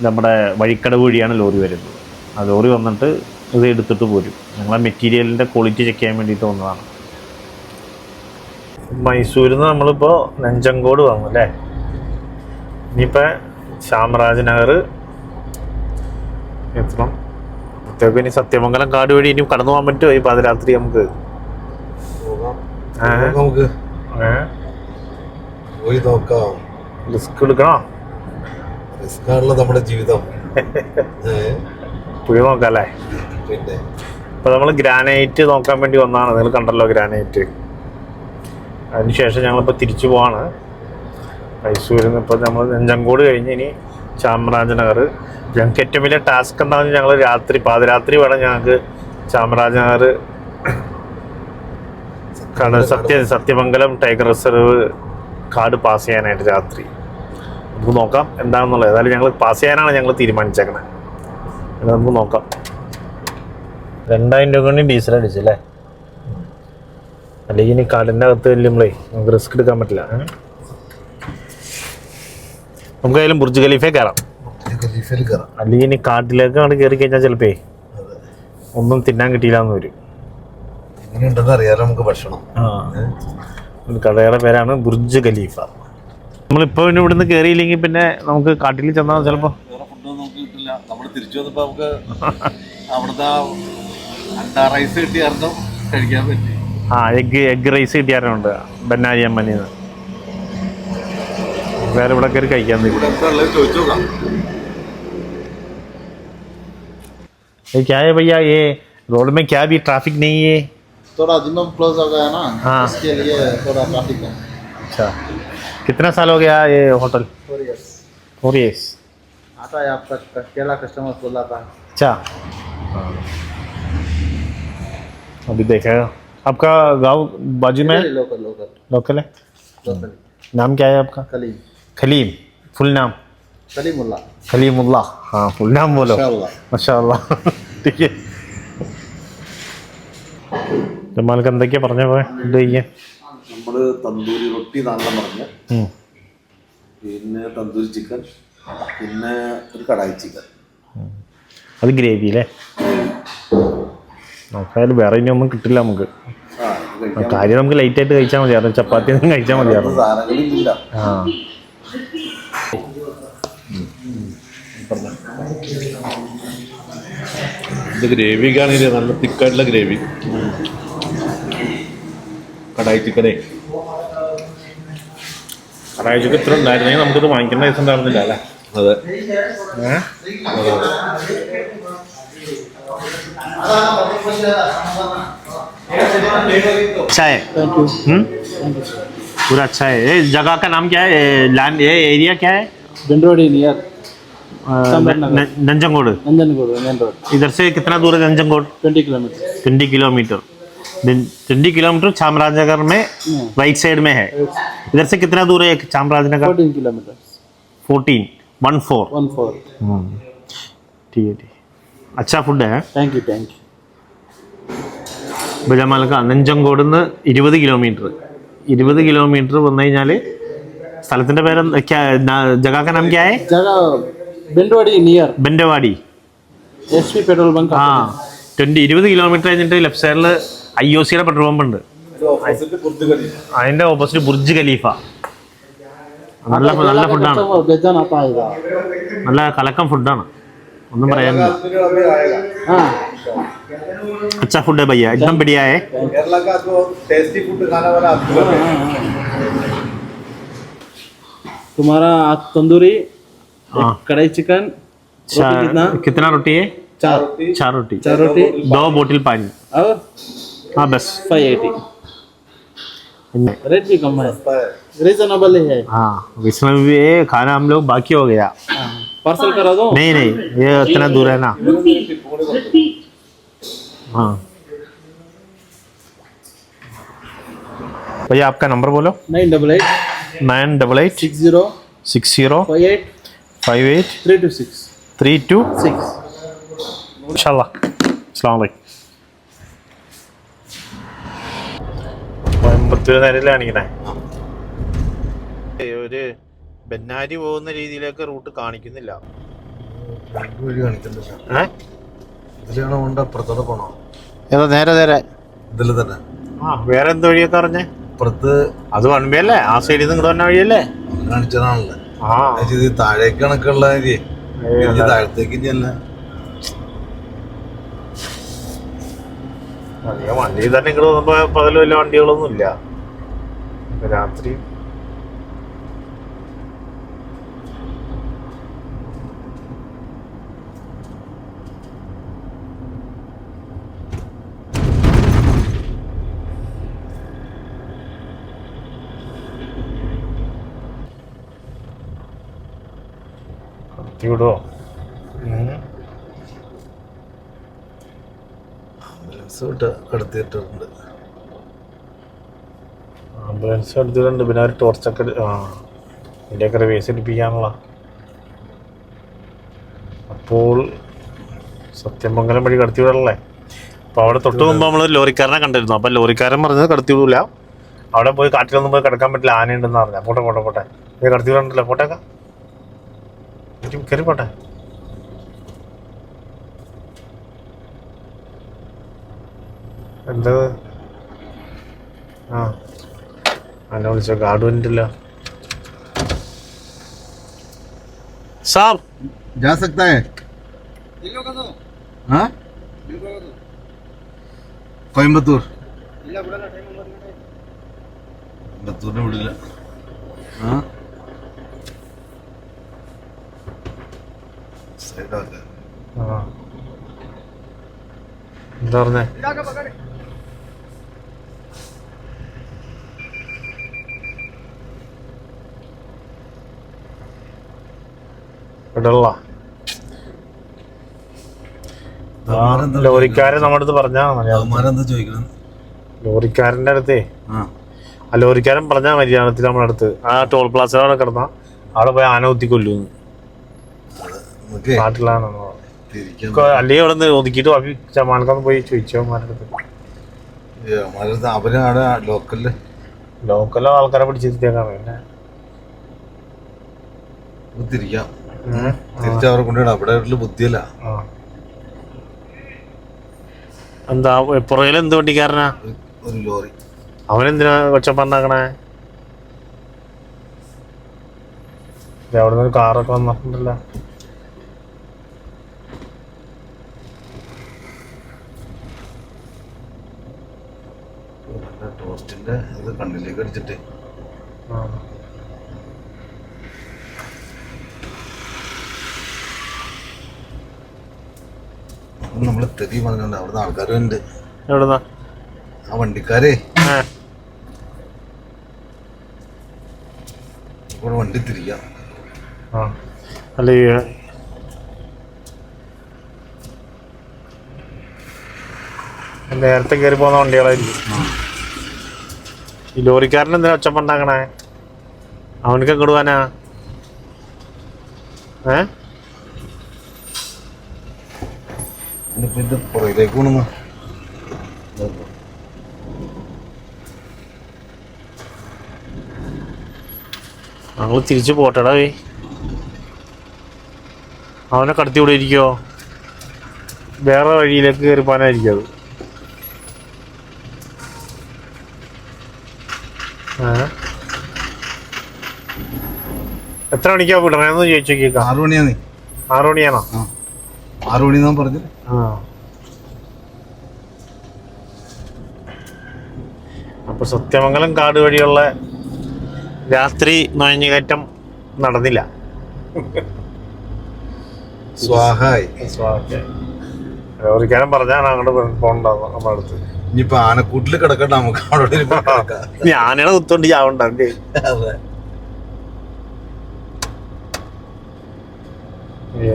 നമ്മുടെ വഴിക്കടവ് വഴിയാണ് ലോറി വരുന്നത്. ആ ലോറി വന്നിട്ട് ഇത് എടുത്തിട്ട് പോരും. ഞങ്ങളെ മെറ്റീരിയലിൻ്റെ ക്വാളിറ്റി ചെക്ക് ചെയ്യാൻ വേണ്ടിയിട്ട് വന്നതാണ്. മൈസൂരിൽ നിന്ന് നമ്മളിപ്പോൾ നെഞ്ചങ്കോട് വന്നു അല്ലേ? ഇനിയിപ്പോൾ ചാമരാജനഗർ എത്തണം. അപ്പോഴത്തേക്കും ഇനി സത്യമംഗലം കാട് വഴി ഇനി കടന്നു പോകാൻ പറ്റുമോ ഈ പാതിരാത്രി നമുക്ക്? പോയി നോക്കാം. റിസ്ക് എടുക്കണോ? റിസ്ക്കാണല്ലോ നമ്മുടെ ജീവിതം. പോയി നോക്കാം അല്ലേ? പിന്നെ ഇപ്പോൾ നമ്മൾ ഗ്രാനൈറ്റ് നോക്കാൻ വേണ്ടി വന്നതാണ്. നിങ്ങൾ കണ്ടല്ലോ ഗ്രാനൈറ്റ്. അതിനുശേഷം ഞങ്ങളിപ്പോൾ തിരിച്ചു പോവാണ് മൈസൂരിൽ നിന്ന്. ഇപ്പോൾ നമ്മൾ നെഞ്ചങ്കോട് കഴിഞ്ഞ് ഇനി ചാമരാജനഗർ. ഞങ്ങൾക്ക് ഏറ്റവും വലിയ ടാസ്ക് എന്താണെന്ന് ഞങ്ങൾ പാതിരാത്രി വേണം ഞങ്ങൾക്ക് ചാമരാജനഗർ സത്യമംഗലം ടൈഗർ റിസർവ് കാട് പാസ് ചെയ്യാനായിട്ട് രാത്രി. നമുക്ക് നോക്കാം എന്താണെന്നുള്ളത്. ഏതായാലും ഞങ്ങൾ പാസ് ചെയ്യാനാണ് ഞങ്ങൾ തീരുമാനിച്ചേക്കണേ. നമുക്ക് നോക്കാം. 2000 രൂപ കൊണ്ട് ഡീസൽ അടിച്ചല്ലേ? അല്ലെങ്കിൽ ഇനി കാടിൻ്റെ അകത്ത് ചെല്ലുമ്പോഴേ നമുക്ക് റിസ്ക് എടുക്കാൻ പറ്റില്ല. നമുക്ക് അതിലും ബുർജ് ഖലീഫയിൽ കയറാം. അല്ലെങ്കിൽ ഇനി കാട്ടിലേക്കാണ് കയറി കഴിഞ്ഞാൽ ചിലപ്പോ ഒന്നും തിന്നാൻ കിട്ടിയില്ലാന്ന് വരും. അറിയാലോ നമുക്ക് ഭക്ഷണം. കടയുടെ പേരാണ് ബുർജ് ഖലീഫ. നമ്മളിപ്പോൾ പിന്നെ ഇവിടുന്ന് കയറിയില്ലെങ്കിൽ പിന്നെ നമുക്ക് കാട്ടിൽ ചെന്നാൽ ചിലപ്പോ തിരിച്ചു വന്നപ്പോ നമുക്ക് അവിടുത്തെ റൈസ് കിട്ടിയായിരുന്നു കഴിക്കാൻ പറ്റി. എഗ് റൈസ് കിട്ടിയാറുണ്ട് ബന്നാരി അമ്മനിന്ന്. വേറെ ഇവിടെ കയറി കഴിക്കാൻ ചോദിച്ചു നോക്കാം. क्या है भैया ये रोड में क्या भी ट्रैफिक नहीं है? थोड़ा जिम्मम क्लोज हो गया ना, इसके लिए थोड़ा ट्रैफिक है. अच्छा, कितना साल हो गया ये होटल? 4 years. आता है आप तक केला कस्टमर बुलाता है. अच्छा, अभी देखेगा. आपका गांव बाजू में? लोकल है. नाम क्या है आपका? खलीम. फुल नाम? खलीमुल्ला. हाँ, फुल नाम बोलो. माशाअल्लाह. ठीक है. ജമാൽക്ക് എന്തൊക്കെയാ പറഞ്ഞ ഫുഡ് കഴിക്കാൻ? നമ്മള് തന്തൂരി റൊട്ടി താങ്കളെ പറഞ്ഞു, പിന്നെ തന്തൂരി ചിക്കൻ, പിന്നെ ഒരു കടായി ചിക്കൻ. അത് ഗ്രേവി അല്ലേ? നോക്കായാലും വേറെ ഇനി ഒന്നും കിട്ടില്ല നമുക്ക്. കാര്യം നമുക്ക് ലൈറ്റ് ആയിട്ട് കഴിച്ചാൽ മതിയായിരുന്നു. ചപ്പാത്തി ഒന്നും കഴിച്ചാൽ മതിയായിരുന്നു. ഇത് ഗ്രേവിക്കാണെങ്കിൽ നല്ല തിക്കായിട്ടുള്ള ഗ്രേവി. കടായി ചിക്കനേ, കടായി ചിക്കൻ ഇത്ര ഉണ്ടായിരുന്നെങ്കിൽ നമുക്കിത് വാങ്ങിക്കേണ്ട ദിവസം ഉണ്ടായിരുന്നില്ല അല്ലേ? അതെ. अच्छा है, पूरा अच्छा है. ये जगह का नाम क्या है? लैंड, ये एरिया क्या है? Bindwadi near नंजनगोड Nanjangud, main road. इधर से कितना दूर है नंजनगोड? 20 kilometers. 20 किलोमीटर 20 किलोमीटर चामराजनगर में राइट साइड में है। इधर से कितना दूर है चामराजनगर? 14 kilometers. 14 14 14. ठीक है अच्छा ഫുഡ് है। Thank you. ബജമൽക്ക നഞ്ചങ്കോട് നിന്ന് 20 കിലോമീറ്റർ 20 കിലോമീറ്റർ വന്നു കഴിഞ്ഞാൽ സ്ഥലത്തിന്റെ പേര് ജഗാ കാ നാം ക്യാ high? Jaga Bindwadi near ബെൻഡവാടി SP petrol bunk. ആ 20 കിലോമീറ്റർ കഴിഞ്ഞിട്ട് ലെഫ്റ്റ് സൈഡിൽ IOCയുടെ പെട്രോൾ പമ്പ് ഉണ്ട്. അതിന്റെ ഓപ്പോസിറ്റ് ബുർജ് ഖലീഫ. നല്ല ഫുഡാണ്, बेचन आता है इधर. നല്ല കലക്കം ഫുഡാണ്, ഒന്നും പറയാനില്ല. हाँ. अच्छा फूड है भैया, एकदम बढ़िया है. केरला का जो टेस्टी फूड खाने वाला तुम्हारा तंदूरी, हाँ. कढ़ाई चिकन, रोटी कितना? कितना रोटी है? 4 रोटी 2 बोतल पानी. और हाँ बस 580. रेट भी कम है, रीजनेबल है. हाँ इसमें भी खाना हम लोग बाकी हो गया. पार्सल करा दो. नहीं ये इतना दूर है ना. हाँ भैया आपका नंबर बोलो. 988 988 60 60 58 58 326 326. इंशाल्लाह. अस्सलाम वालेकुम. കോയമ്പത്തൂർ നേരെ കാണിക്കണേ. ഒരു ബെന്നാരി പോകുന്ന രീതിയിലേക്ക് റൂട്ട് കാണിക്കുന്നില്ല. ഇതിലാണ് കൊണ്ട് അപ്പുറത്തോടെ പോണോ? ഏതാ നേരെ ഇതില് തന്നെ. ആ വേറെ എന്ത് വഴിയൊക്കെ അറിഞ്ഞേ? അപ്പുറത്ത് അത് വൺ വേ അല്ലേ? ആ സൈഡിൽ നിന്ന് ഇങ്ങോട്ട് വന്ന വഴിയല്ലേ? കാണിച്ചതാണല്ലേ. ആ ഇത് താഴേക്ക് കണക്കുള്ള താഴത്തേക്ക് ഇല്ല. അധികം വണ്ടി തന്നെ ഇങ്ങോട്ട് വന്നപ്പോ പകല് വല്ല വണ്ടികളൊന്നും ഇല്ല. രാത്രി വിടുവോ? കടത്തിയിട്ടുണ്ട്. ആംബുലൻസ് എടുത്തിട്ടുണ്ട്. പിന്നെ ഒരു ടോർച്ചൊക്കെ ഇതിൻ്റെയൊക്കെ റിവേഴ്സ് എടുപ്പിക്കാനുള്ള. അപ്പോൾ സത്യമംഗലം വഴി കടത്തി വിടല്ലേ? അപ്പോൾ അവിടെ തൊട്ട് മുമ്പ് നമ്മൾ ലോറിക്കാരനെ കണ്ടിരുന്നു. അപ്പം ലോറിക്കാരൻ പറഞ്ഞത് കടത്തി വിടൂല, അവിടെ പോയി കാട്ടിലൊന്നും പോയി കിടക്കാൻ പറ്റില്ല, ആനയുണ്ടെന്ന് പറഞ്ഞാൽ. പോട്ടെ ഇത് കടത്തി വിടണ്ടല്ലോ. പോട്ടേക്കാം, കയറി പോട്ടെ. എന്താ എന്നെ വിളിച്ചോ? ഗാർഡ് വന്നിട്ടില്ല. സാബ് जा सकता है? हाँ कोयम्बतूर कोयम्बतूर വിടില്ല. എന്താ പറഞ്ഞേ? ലോറിക്കാരൻ നമ്മുടെ അടുത്ത് പറഞ്ഞാ എന്താ ചോദിക്കണം? ലോറിക്കാരൻ്റെ അടുത്തേ ആ ലോറിക്കാരൻ പറഞ്ഞാ മര്യാദത്തിൽ നമ്മുടെ അടുത്ത് ആ ടോൾ പ്ലാസ അവിടെ കിടന്നാ അവിടെ പോയി ആന കുത്തി കൊല്ലുന്നു നാട്ടിലാണ്. അല്ലെങ്കിൽ അവിടെ നിന്ന് ഒതുക്കിയിട്ട് ബാക്കി ചമാനക്കൊന്ന് പോയി ചോദിച്ചോമാരുടെ അവരാണ് ലോക്കലോ ആൾക്കാരെ പിടിച്ചിരുത്തിയേക്കാണ്. പിന്നെ തിരിക്കാം, തിരിച്ചവരെ കൊണ്ടുപോയി അവിടെ ബുദ്ധിയല്ല. എന്താ പുറകിൽ എന്ത് വണ്ടിക്കാരനാ? ഒരു ലോറി. അവനെന്തിനാ ഒച്ചപ്പണ്ടാക്കണേ? അവിടെ നിന്ന് കാറൊക്കെ വന്നിട്ടുണ്ടല്ലോ. ടോസ്റ്റിന്റെ ഇത് കണ്ണിലേക്ക് അടിച്ചിട്ട് നമ്മള് തെറി പറഞ്ഞോണ്ട് അവിടുന്ന് ആൾക്കാരും ഉണ്ട്. എവിടുന്നാ? ആ വണ്ടിക്കാരെ ഇവിടെ വണ്ടി തിരിക്കാം. ആ അല്ല നേരത്തെ കയറി പോകുന്ന വണ്ടികളായിരിക്കും. ഈ ലോറിക്കാരൻ എന്തിനാ ഒച്ചപ്പുണ്ടാക്കണേ? അവനക്ക് കിടുവാനാ? ഇത് പുറകിലേക്ക് കൊണ്ടുവന്നു. ഞങ്ങൾ തിരിച്ചു പോട്ടടാ. അവനെ കടത്തി ഇവിടെ ഇരിക്കുമോ? വേറെ വഴിയിലേക്ക് കയറി പോകാനായിരിക്കും അത്. എത്ര മണിക്കാ വിടണേന്ന് ചോദിച്ചു നോക്കിയേക്കാം. 6 മണിയാ. 6 മണിയാണോ? 6 മണിന്നാ പറഞ്ഞു. അപ്പൊ സത്യമംഗലം കാട് വഴിയുള്ള രാത്രി നുഴഞ്ഞുകയറ്റം നടന്നില്ല. സ്വാഹായി. ലോറിക്കാരൻ പറഞ്ഞാണ് അങ്ങോട്ട് പോകണ്ടാവും നമ്മുടെ അടുത്ത്. ഇനിയിപ്പോ ആനക്കൂട്ടില് കിടക്കണ്ട നമുക്ക് അവിടെ. ഞാനാണ് കുത്തോണ്ട് ചാവണ്ട.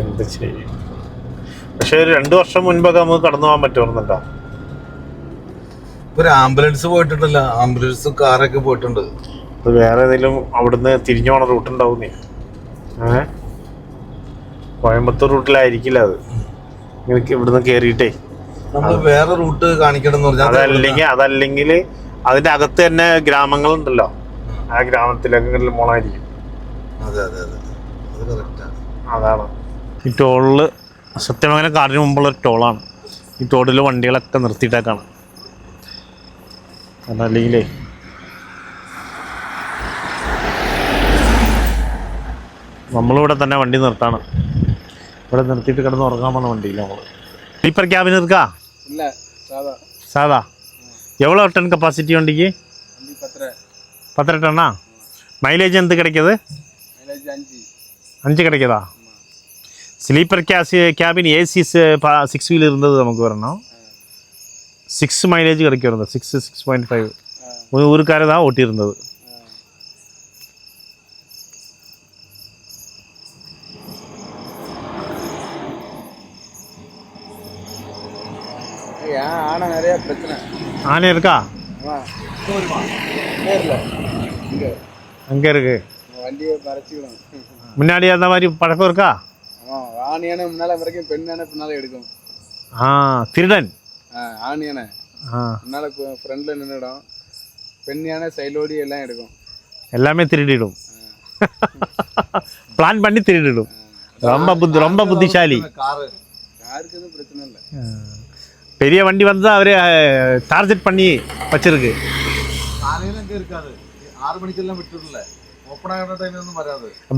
എന്ത് ചെയ്യും? പക്ഷെ ഒരു 2 വർഷം മുൻപൊക്കെ നമുക്ക് കടന്നു പോകാൻ പറ്റുമെന്നുണ്ടോ? ഒരു ആംബുലൻസ് പോയിട്ടുണ്ടല്ലോ, ആംബുലൻസും കാറൊക്കെ പോയിട്ടുണ്ട്. അത് വേറെ ഏതെങ്കിലും അവിടുന്ന് തിരിഞ്ഞു പോണ റൂട്ട് ഉണ്ടാവുന്നേ. കോയമ്പത്തൂർ റൂട്ടിലായിരിക്കില്ല അത്. എനിക്ക് ഇവിടുന്ന് കേറിയിട്ടേ നമ്മള് വേറെ റൂട്ട് കാണിക്കണം. അതല്ലെങ്കിൽ അതിന്റെ അകത്ത് തന്നെ ഗ്രാമങ്ങളുണ്ടല്ലോ, ആ ഗ്രാമത്തിലേക്ക് പോണായിരിക്കും. അതാണ് ഈ ടോളില്. സത്യമംഗലം കാടിന് മുമ്പുള്ള ഒരു ടോളാണ്. ഈ ടോളിൽ വണ്ടികളൊക്കെ നിർത്തിയിട്ടേക്കാണ്. കാരണം അല്ലെങ്കിലേ നമ്മളിവിടെ തന്നെ വണ്ടി നിർത്താണ്. ഇവിടെ നിർത്തിയിട്ട് കിടന്ന് ഉറങ്ങാൻ പോണ വണ്ടിയില്ല നമ്മൾ. സ്ലീപ്പർ ക്യാബിൻ இருக்கா? இல்ல, சாதா. சாதா. எவ்வளோ டன் கெப்பாசிட்டி வண்டிக்கு? 10 டன்னா? மைலேஜ் எந்த கிடைக்குது? மைலேஜ் 5 கிடைக்குதா? ஸ்லீப்பர் கேபின் ஏசி 6 வீல் இருந்தது நமக்கு வரணும். 6 மைலேஜ் கிடைக்கிறது. 6.5 ஊருக்கார தான் ஓட்டியிருந்தது. ஆனா நிறைய பிரச்சனை. ஆனை இருக்கா? அங்கே இருக்கு. வண்டியை மறைச்சிக்கணும். முன்னாடி அந்த மாதிரி பழக்கம் இருக்கா? ஆணியான முன்னால வரைக்கும் பெண்ணான பின்னால எடுக்கும். திருடன். ஆணியான முன்னால ஃப்ரண்ட்ல நின்றுடும், பெண்ணியான சைலோடி எல்லாம் எடுக்கும். எல்லாமே திருடிடும். பிளான் பண்ணி திருடிடும். ரொம்ப புத்திசாலி. காருக்கு எதுவும் பிரச்சனை இல்லை. பெரிய வண்டி வந்து அவரு டார்கெட் பண்ணி வச்சிருக்கு. இருக்காது. 6 மணிக்கெல்லாம் விட்டுடல.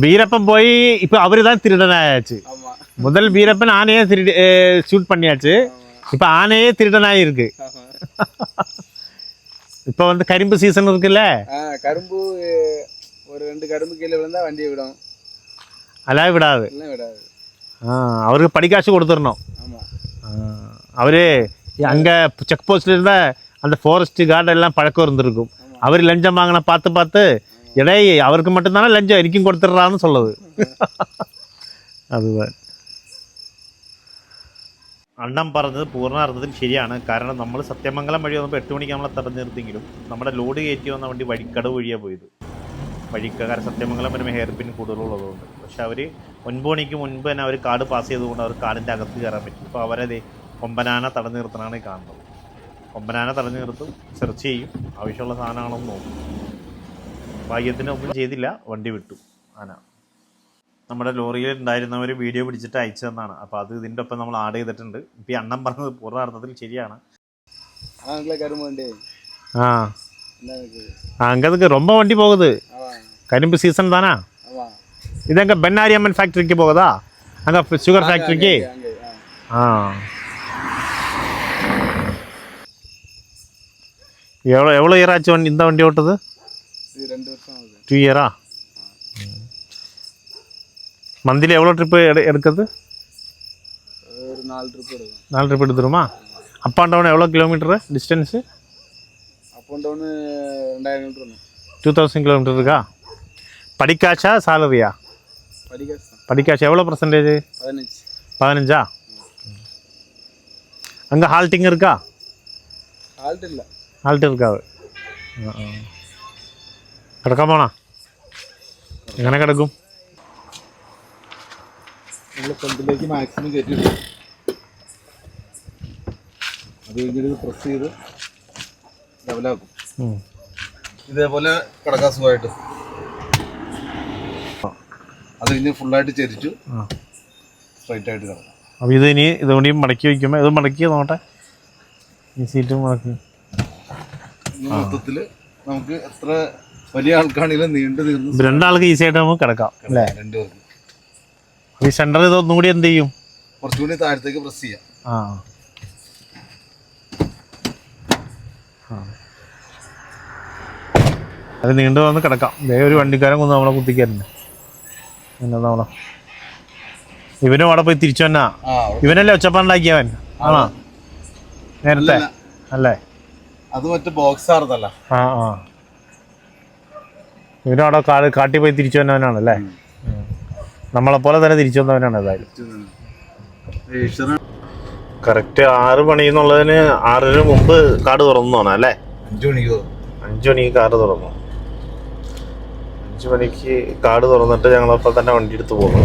வீரப்பன் போய் இப்போ அவரு தான் திருடனாயாச்சு. முதல் வீரப்பன் ஆனையே ஷூட் பண்ணியாச்சு. இப்போ ஆனையே திருடனாக இருக்கு. இப்போ வந்து கரும்பு சீசன் இருக்குல்ல, கரும்பு ஒரு 2 கரும்பு கீழே விழுந்தா வண்டியை விடும். அல்லாவே விடாது. அவருக்கு படிக்காசு கொடுத்துடணும். அவரு அங்கே செக் போஸ்ட்ல இருந்த அந்த ஃபாரஸ்ட் கார்டு எல்லாம் பழக்கம் இருந்திருக்கும். அவர் லஞ்சம் வாங்கின பார்த்து இடையே அவருக்கு மட்டும்தானே லஞ்சம் എനിക്കും കൊടുത്തിடுறான்னு சொல்லுது. അതുதான் അണ്ണം പറഞ്ഞത് പൂർണ്ണാർത്ഥത്തിൽ ശരിയാണ്. കാരണം നമ്മൾ സത്യമംഗലം വഴി വന്നപ്പോൾ 8 മണിക്ക് നമ്മളെ തടഞ്ഞു നിർത്തിയെങ്കിലും നമ്മുടെ ലോഡ് കയറ്റി വന്ന വണ്ടി വഴിക്കടവ് വഴിയാണ് പോയത്. കാരണം സത്യമംഗലം വരുമ്പോൾ ഹെയർ പിൻ കൂടുതലുള്ളതുകൊണ്ട്. പക്ഷെ അവർ 9 മണിക്ക് മുൻപ് തന്നെ അവർ കാട് പാസ് ചെയ്തുകൊണ്ട് അവർ കാടിൻ്റെ അകത്ത് കയറാൻ പറ്റും. ഇപ്പോൾ അവരത് കൊമ്പനാന തടഞ്ഞു നിർത്തണമാണ് ഈ കാണുന്നത്. കൊമ്പനാന തടഞ്ഞു നിർത്തും, സെർച്ച് ചെയ്യും, ആവശ്യമുള്ള സാധനങ്ങളൊന്നും നോക്കും. ഭാഗ്യത്തിന് ഒന്നും ചെയ്തില്ല, വണ്ടി വിട്ടു ആന. നമ്മുടെ ലോറിയിൽ ഉണ്ടായിരുന്നവർ വീഡിയോ പിടിച്ചിട്ട് അയച്ചു തന്നാണ്. അപ്പോൾ അത് ഇതിൻ്റെ ഒപ്പം നമ്മൾ ആഡ് ചെയ്തിട്ടുണ്ട്. ഇപ്പോൾ ഈ അണ്ണം പറഞ്ഞത് പൂർണ്ണാർത്ഥത്തിൽ ശരിയാണ്. அங்கே ரொம்ப வண்டி போகுது. கரும்பு சீசன் தானே. இது அங்கே பென்னாரி அம்மன் ஃபேக்ட்ரிக்கு போகுதா? அங்கே சுகர் ஃபேக்ட்ரிக்கு. எவ்வளோ இயர் ஆச்சு வண்டி இந்த வண்டி ஓட்டுது? 2 வருஷம் ஆகுது. 2 இயரா? மந்த்லி எவ்வளோ ட்ரிப்பு எடுக்குது? ஒரு 4 ட்ரிப் எடுக்கும். 4 ட்ரிப் எடுத்துருமா? அப் அண்ட் டவுன் எவ்வளோ kilometre distance? Up and down 2000 kilometre. 2000 kilometre இருக்கா? படிக்காச்சா சாலரியா? படிக்காச்சு எவ்வளோ பர்சன்டேஜ்? 15. அங்கே ஹால்ட்டிங் இருக்கா? ஹால்ட் இருக்காது. കിടക്കാൻ പോണോ? എങ്ങനെ കിടക്കും? ഫ്രണ്ടിലേക്ക് മാക്സിമം കയറ്റിയിടും. അത് കഴിഞ്ഞിട്ട് പ്രസ് ചെയ്ത് ലെവലാക്കും. ഇതേപോലെ കിടക്കാൻ സുഖമായിട്ട്. അത് കഴിഞ്ഞ് ഫുള്ളായിട്ട് ചരിച്ചു സ്ട്രൈറ്റ് ആയിട്ട് കിടക്കാം. അപ്പോൾ ഇത് ഇനി ഇതുകൊണ്ട് മടക്കി വയ്ക്കുമ്പോൾ ഇത് മടക്കി നോട്ടെ, ഈ സീറ്റും മടക്കി. മൊത്തത്തിൽ നമുക്ക് എത്ര വലിയ ആൾക്കാണെങ്കിലും നീണ്ടു തീർന്നു രണ്ടാൾക്ക് ഈസി ആയിട്ട് നമുക്ക് കിടക്കാം അല്ലേ? രണ്ടുപേർക്ക്. ഈ സെൻറ്റർ ഇതൊന്നും കൂടി എന്ത് ചെയ്യും? കുറച്ചുകൂടി താഴത്തേക്ക് പ്രസ് ചെയ്യാം. അത് നീണ്ടു വന്ന് കിടക്കാം. ഒരു വണ്ടിക്കാരൻ കൊന്ന് നമ്മളെ കുത്തിക്കാറുണ്ട്. പിന്നെ നമ്മളെ ഇവനും അവിടെ പോയി തിരിച്ചു വന്നാ ഇവനല്ലേ ഒച്ചപ്പാണ്ടാക്കിയവൻ? ആണോ നേരത്തെ? അല്ലേ, അത് മറ്റേ ബോക്സ് ആർന്നല്ല. ഇവനും അവിടെ കാട്ടി പോയി തിരിച്ചു വന്നവനാണല്ലേ? നമ്മളെപ്പോലെ തന്നെ തിരിച്ചു വന്നവനാണ്. ഏതായാലും കറക്റ്റ് 6 മണി എന്നുള്ളതിന് 6-ന് മുമ്പ് കാട് തുറന്നു അല്ലേ? 5 മണിക്ക് കാട് തുറന്നു. 5 മണിക്ക് കാട് തുറന്നിട്ട് ഞങ്ങളപ്പോൾ തന്നെ വണ്ടി എടുത്ത് പോകുന്നു.